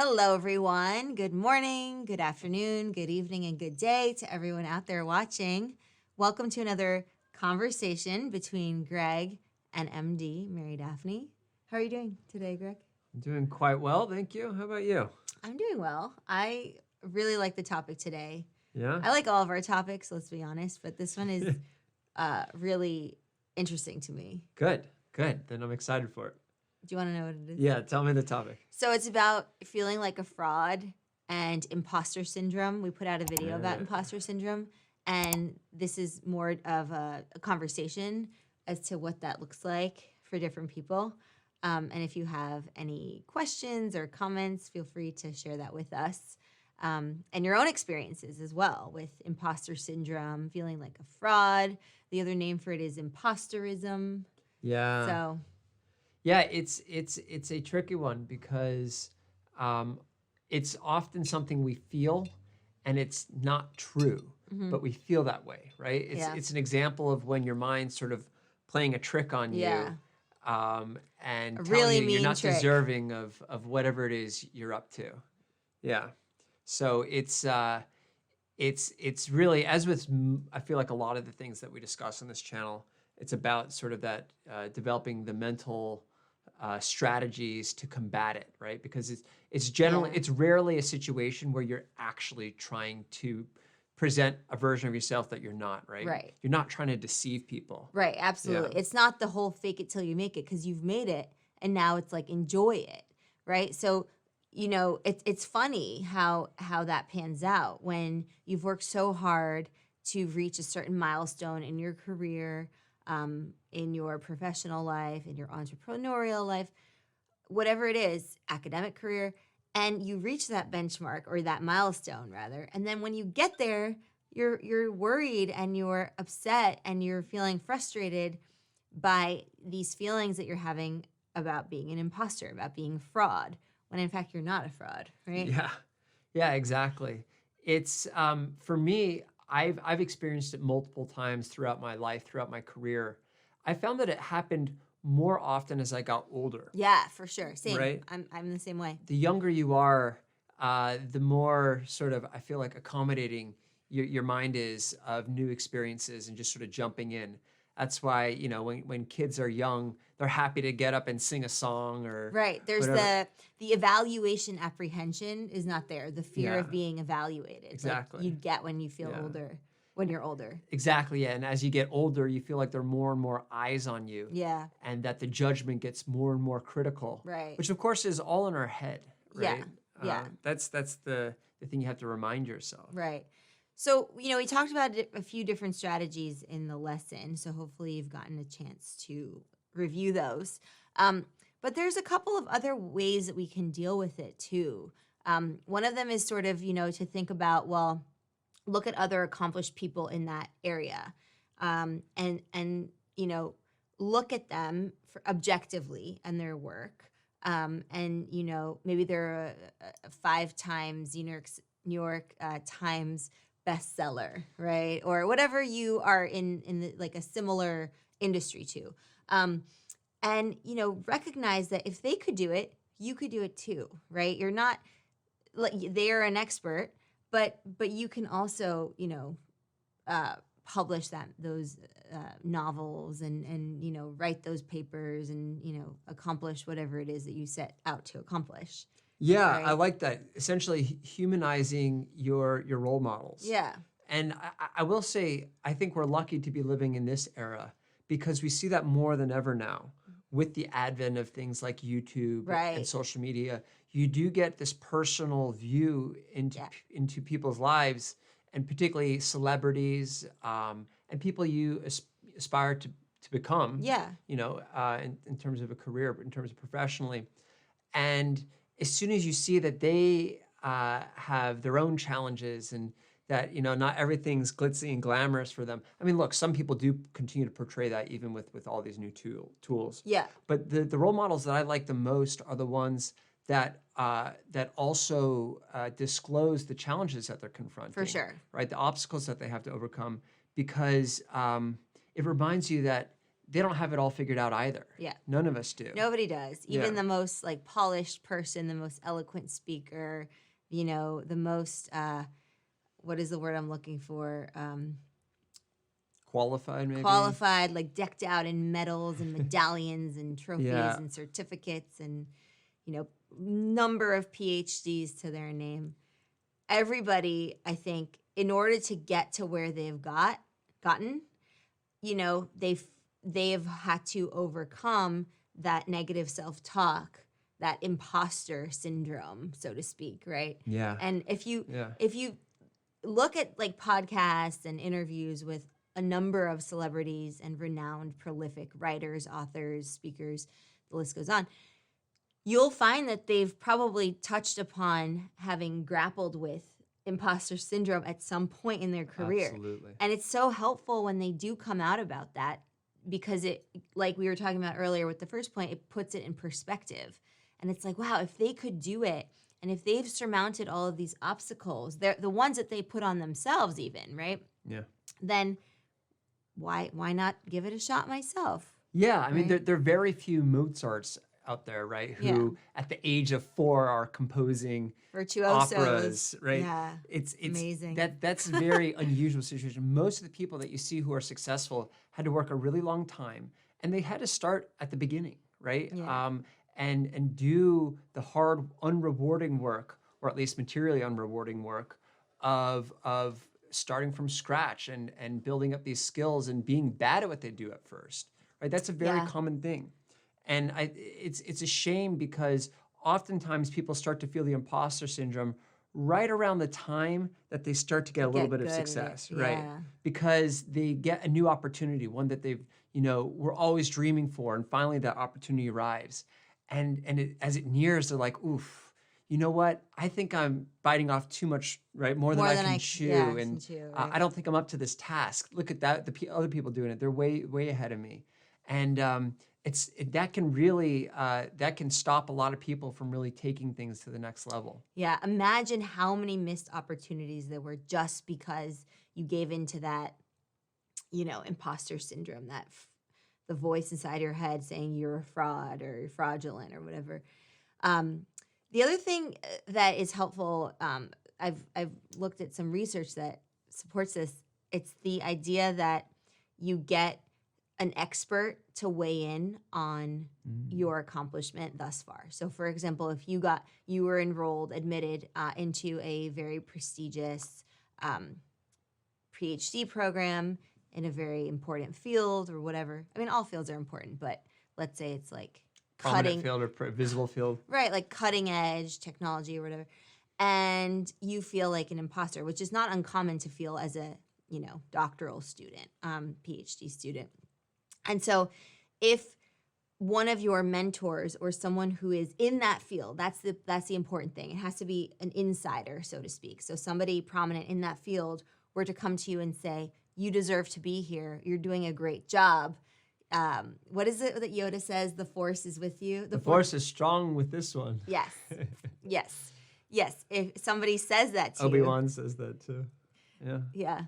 Hello, everyone. Good morning, good afternoon, good evening, and good day to everyone out there watching. Welcome to another conversation between Greg and MD, Mary Daphne. How are you doing today, Greg? I'm doing quite well, thank you. How about you? I'm doing well. I really like the topic today. Yeah? I like all of our topics, let's be honest, but this one is really interesting to me. Good. Then I'm excited for it. Do you want to know what it is? Yeah, tell me the topic. So it's about feeling like a fraud and imposter syndrome. We put out a video about imposter syndrome, and this is more of a conversation as to what that looks like for different people. And if you have any questions or comments, feel free to share that with us. And your own experiences as well with imposter syndrome, feeling like a fraud. The other name for it is imposterism. Yeah. So yeah, it's a tricky one because it's often something we feel and it's not true, but we feel that way, right? It's an example of when your mind's sort of playing a trick on you. And telling you you're not deserving of whatever it is you're up to. Yeah. So it's really, as with, I feel like a lot of the things that we discuss on this channel, it's about sort of that developing the mental strategies to combat it, right? Because it's generally, it's rarely a situation where you're actually trying to present a version of yourself that you're not, right? Right. You're not trying to deceive people. Right, absolutely. Yeah. It's not the whole fake it till you make it, because you've made it and now it's like enjoy it, right? So, you know, it's funny how that pans out when you've worked so hard to reach a certain milestone in your career, in your professional life, in your entrepreneurial life, whatever it is, academic career, and you reach that benchmark or that milestone rather, and then when you get there, you're worried and you're upset and you're feeling frustrated by these feelings that you're having about being an imposter, about being a fraud, when in fact you're not a fraud, right? Yeah, exactly. It's for me, I've experienced it multiple times throughout my life, throughout my career. I found that it happened more often as I got older. Yeah, for sure. Same. Right? I'm the same way. The younger you are, the more sort of, I feel like, accommodating your mind is of new experiences and just sort of jumping in. That's why, you know, when kids are young, they're happy to get up and sing a song or right. There's whatever. the evaluation apprehension is not there. The fear of being evaluated. Exactly. Like you get when you feel older, when you're older. Exactly, yeah. And as you get older, you feel like there are more and more eyes on you. Yeah. And that the judgment gets more and more critical. Right. Which of course is all in our head, right? Yeah. That's the thing you have to remind yourself. Right. So, you know, we talked about a few different strategies in the lesson, so hopefully you've gotten a chance to review those. But there's a couple of other ways that we can deal with it too. One of them is sort of, you know, to think about, well, look at other accomplished people in that area, and you know, look at them objectively and their work, and you know, maybe they're a 5 times New York Times bestseller, right? Or whatever you are in the, like a similar industry to. And, you know, recognize that if they could do it, you could do it too, right? You're not, like, they are an expert, but you can also, you know, publish those novels and, you know, write those papers and, you know, accomplish whatever it is that you set out to accomplish. Yeah, right? I like that. Essentially humanizing your role models. Yeah. And I will say, I think we're lucky to be living in this era because we see that more than ever now with the advent of things like YouTube and social media. You do get this personal view into people's lives, and particularly celebrities and people you aspire to become, you know, in terms of a career, but in terms of professionally. And as soon as you see that they have their own challenges and that, you know, not everything's glitzy and glamorous for them. I mean, look, some people do continue to portray that even with all these new tools. Yeah. But the role models that I like the most are the ones that that also disclose the challenges that they're confronting. For sure. Right, the obstacles that they have to overcome, because it reminds you that they don't have it all figured out either. Yeah. None of us do. Nobody does. Even the most like polished person, the most eloquent speaker, you know, the most, what is the word I'm looking for? Qualified, maybe? Qualified, like decked out in medals and medallions and trophies and certificates and, you know, number of PhDs to their name. Everybody, I think, in order to get to where they've gotten, you know, they've had to overcome that negative self-talk, that imposter syndrome, so to speak, right? Yeah. And if you look at like podcasts and interviews with a number of celebrities and renowned, prolific writers, authors, speakers, the list goes on, you'll find that they've probably touched upon having grappled with imposter syndrome at some point in their career. Absolutely. And it's so helpful when they do come out about that, because it, like we were talking about earlier with the first point, it puts it in perspective. And it's like, wow, if they could do it, and if they've surmounted all of these obstacles, they're the ones that they put on themselves even, right? Yeah. Then why not give it a shot myself? Yeah, I mean, there are very few Mozarts out there, right? Who at the age of 4 are composing virtuosos, operas, right? Yeah, it's amazing. That's a very unusual situation. Most of the people that you see who are successful had to work a really long time, and they had to start at the beginning, right? Yeah. And do the hard, unrewarding work, or at least materially unrewarding work, of starting from scratch and building up these skills and being bad at what they do at first, right? That's a very common thing. And it's a shame, because oftentimes people start to feel the imposter syndrome right around the time that they start to get a little bit of success, right? Because they get a new opportunity, one that they've, were always dreaming for, and finally that opportunity arrives. And as it nears, they're like, oof, you know what? I think I'm biting off too much, right? More than I can chew. And I don't think I'm up to this task. Look at that, the other people doing it. They're way ahead of me. And that can really, that can stop a lot of people from really taking things to the next level. Yeah, imagine how many missed opportunities there were just because you gave into that, imposter syndrome, that the voice inside your head saying you're a fraud or you're fraudulent or whatever. The other thing that is helpful, I've looked at some research that supports this. It's the idea that you get an expert to weigh in on your accomplishment thus far. So, for example, if you were enrolled, admitted into a very prestigious PhD program in a very important field or whatever. I mean, all fields are important, but let's say it's like prominent field or visible field. Right, like cutting edge technology or whatever. And you feel like an imposter, which is not uncommon to feel as a, doctoral student, PhD student. And so if one of your mentors or someone who is in that field, that's the important thing. It has to be an insider, so to speak. So somebody prominent in that field were to come to you and say, you deserve to be here. You're doing a great job. What is it that Yoda says? The force is with you. The force is strong with this one. Yes. Yes. If somebody says that to you. Obi-Wan says that too. Yeah. Yeah.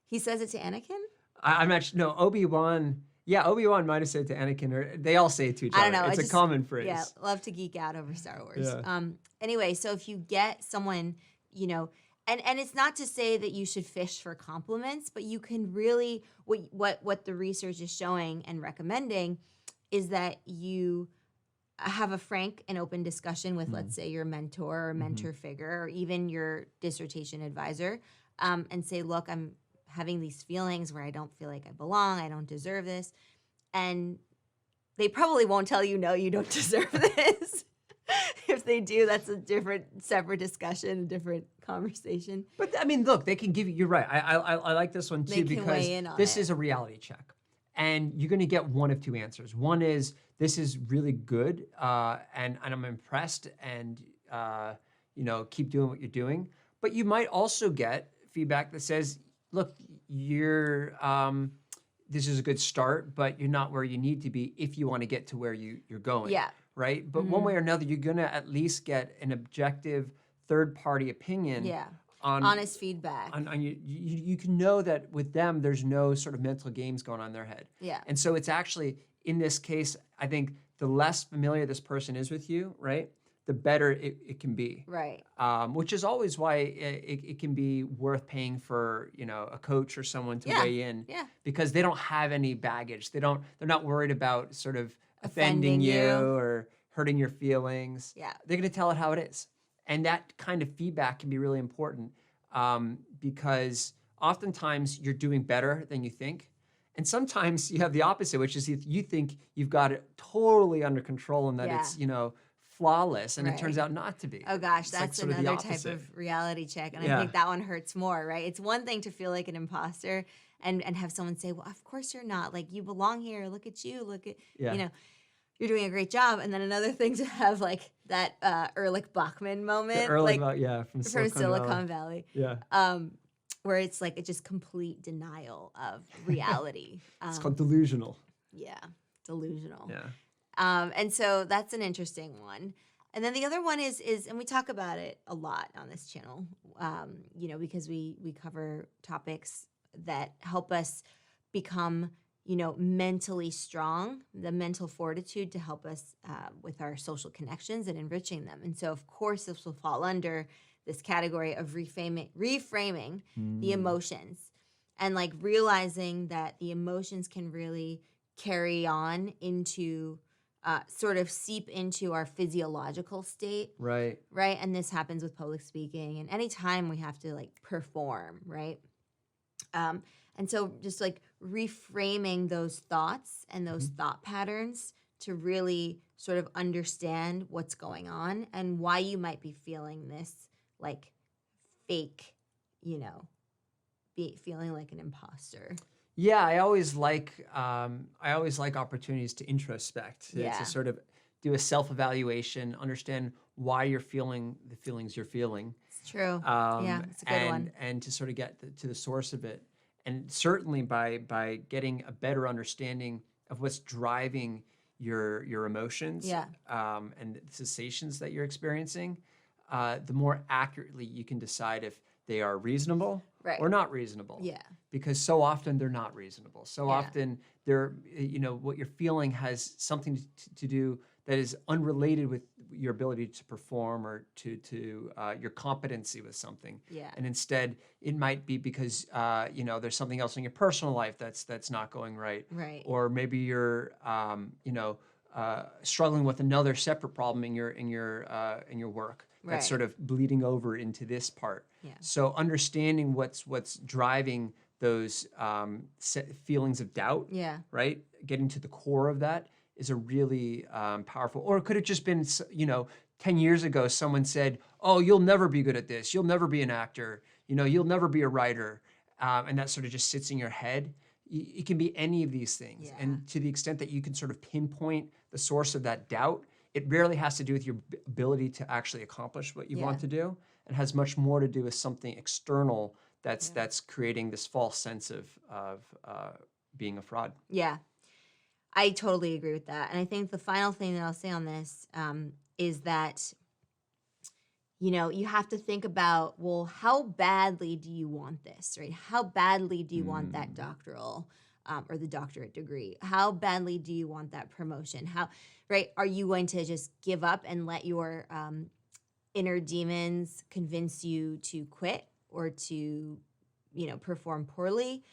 He says it to Anakin? I'm actually, no, Obi-Wan. Yeah, Obi-Wan might have said it to Anakin, or they all say it to each other. I don't know. It's a common phrase. Yeah, love to geek out over Star Wars. Yeah. Anyway, so if you get someone, and it's not to say that you should fish for compliments, but you can really, what the research is showing and recommending is that you have a frank and open discussion with, let's say, your mentor or mentor figure, or even your dissertation advisor, and say, look, I'm having these feelings where I don't feel like I belong, I don't deserve this. And they probably won't tell you, no, you don't deserve this. If they do, that's a different, separate discussion, a different conversation. But I mean, look, they can give you, you're right. I like this one too, because this is a reality check. And you're going to get one of two answers. One is, this is really good, and I'm impressed, and keep doing what you're doing. But you might also get feedback that says, look, you're this is a good start, but you're not where you need to be if you want to get to where you're going. Yeah. Right? But one way or another, you're going to at least get an objective third-party opinion honest feedback. On you can know that with them, there's no sort of mental games going on in their head. Yeah. And so it's actually, in this case, I think the less familiar this person is with you, right, the better it can be. Right. Which is always why it can be worth paying for, a coach or someone to weigh in. Yeah. Because they don't have any baggage. They're not worried about sort of offending you or hurting your feelings. Yeah. They're going to tell it how it is. And that kind of feedback can be really important because oftentimes you're doing better than you think. And sometimes you have the opposite, which is you think you've got it totally under control and that it's, flawless, and it turns out not to be. Oh gosh, It's that's like another type of reality check. And I think that one hurts more, right? It's one thing to feel like an imposter and have someone say, well, of course you're not. Like, you belong here. Look at you. Look at, you're doing a great job. And then another thing to have like that Ehrlich Bachman moment. From Silicon Valley. Yeah. Where it's like, it's just complete denial of reality. It's called delusional. Yeah, delusional. Yeah. And so that's an interesting one. And then the other one is, and we talk about it a lot on this channel, because we cover topics that help us become, mentally strong, the mental fortitude to help us with our social connections and enriching them. And so, of course, this will fall under this category of reframing the emotions and like realizing that the emotions can really carry on into sort of seep into our physiological state. Right. Right. And this happens with public speaking and anytime we have to like perform, right? And so just like reframing those thoughts and those thought patterns to really sort of understand what's going on and why you might be feeling this like fake, feeling like an imposter. Yeah, I always like opportunities to introspect, to sort of do a self-evaluation, understand why you're feeling the feelings you're feeling. It's true. It's a good one. And to sort of get to the source of it. And certainly by getting a better understanding of what's driving your emotions and the sensations that you're experiencing, the more accurately you can decide if they are reasonable or not reasonable. Yeah. Because so often they're not reasonable. So often they're, what you're feeling has something to do that is unrelated with your ability to perform or to your competency with something. Yeah. And instead, it might be because there's something else in your personal life that's not going right. Right. Or maybe you're struggling with another separate problem in your work. That's sort of bleeding over into this part. Yeah. So understanding what's driving those feelings of doubt, right? Getting to the core of that is a really powerful. Or it could have just been, 10 years ago, someone said, "Oh, you'll never be good at this. You'll never be an actor. You'll never be a writer," and that sort of just sits in your head. It can be any of these things, and to the extent that you can sort of pinpoint the source of that doubt, it rarely has to do with your ability to actually accomplish what you want to do. It has much more to do with something external that's creating this false sense of being a fraud. Yeah, I totally agree with that. And I think the final thing that I'll say on this is that, you have to think about, well, how badly do you want this, right? How badly do you want that doctoral or the doctorate degree? How badly do you want that promotion? Right? Are you going to just give up and let your inner demons convince you to quit or to, perform poorly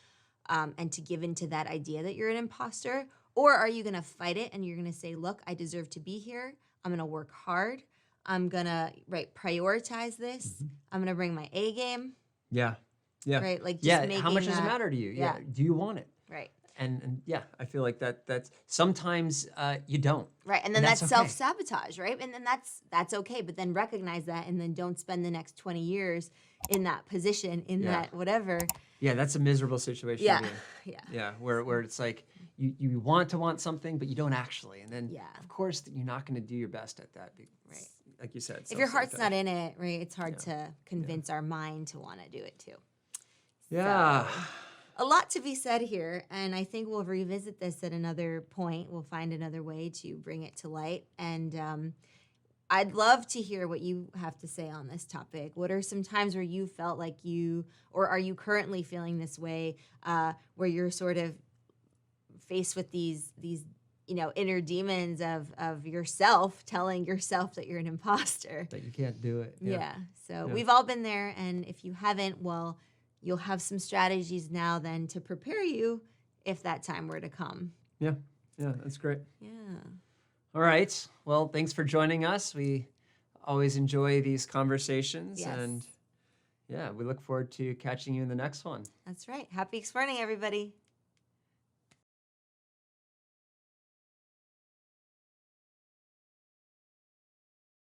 and to give into that idea that you're an imposter? Or are you going to fight it and you're going to say, look, I deserve to be here. I'm going to work hard. I'm going to prioritize this. I'm going to bring my A game. Yeah. Yeah. Right? Like just making how much does it matter to you? Yeah. Do you want it? Right. And I feel like that's sometimes you don't. Right. And then that's self-sabotage, right? And then that's okay. But then recognize that and then don't spend the next 20 years in that position, in that whatever. Yeah, that's a miserable situation. Yeah. Yeah. Yeah. Where it's like you want something, but you don't actually. And then of course you're not going to do your best at that. Right. Like you said. If your heart's not in it, right, it's hard to convince our mind to want to do it too. Yeah. So, a lot to be said here, and I think we'll revisit this at another point. We'll find another way to bring it to light. And I'd love to hear what you have to say on this topic. What are some times where you felt like or are you currently feeling this way, where you're sort of faced with these inner demons of yourself telling yourself that you're an imposter? That you can't do it. Yeah. So we've all been there, and if you haven't, well, you'll have some strategies now then to prepare you if that time were to come. Yeah, that's great. Yeah. All right. Well, thanks for joining us. We always enjoy these conversations. Yes. And yeah, we look forward to catching you in the next one. That's right. Happy exploring, everybody.